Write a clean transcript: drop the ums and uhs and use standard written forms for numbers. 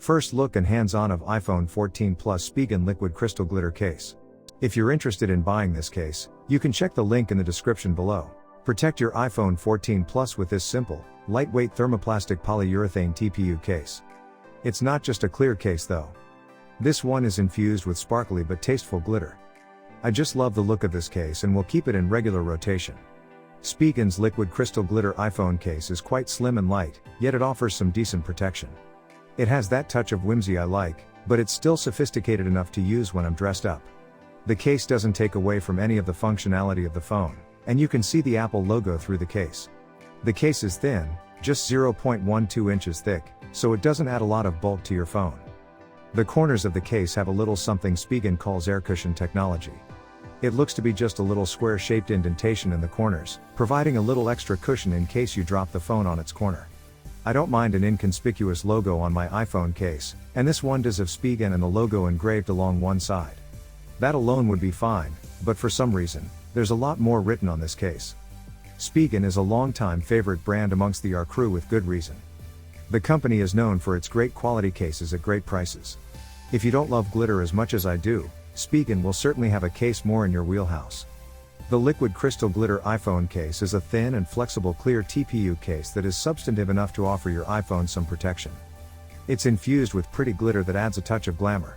First look and hands-on of iPhone 14 Plus Spigen Liquid Crystal Glitter Case. If you're interested in buying this case, you can check the link in the description below. Protect your iPhone 14 Plus with this simple, lightweight thermoplastic polyurethane TPU case. It's not just a clear case though. This one is infused with sparkly but tasteful glitter. I just love the look of this case and will keep it in regular rotation. Spigen's Liquid Crystal Glitter iPhone case is quite slim and light, yet it offers some decent protection. It has that touch of whimsy I like, but it's still sophisticated enough to use when I'm dressed up. The case doesn't take away from any of the functionality of the phone, and you can see the Apple logo through the case. The case is thin, just 0.12 inches thick, so it doesn't add a lot of bulk to your phone. The corners of the case have a little something Spigen calls air cushion technology. It looks to be just a little square-shaped indentation in the corners, providing a little extra cushion in case you drop the phone on its corner. I don't mind an inconspicuous logo on my iPhone case, and this one does have Spigen and the logo engraved along one side. That alone would be fine, but for some reason, there's a lot more written on this case. Spigen is a long-time favorite brand amongst the our crew with good reason. The company is known for its great quality cases at great prices. If you don't love glitter as much as I do, Spigen will certainly have a case more in your wheelhouse. The Liquid Crystal Glitter iPhone case is a thin and flexible clear TPU case that is substantive enough to offer your iPhone some protection. It's infused with pretty glitter that adds a touch of glamour.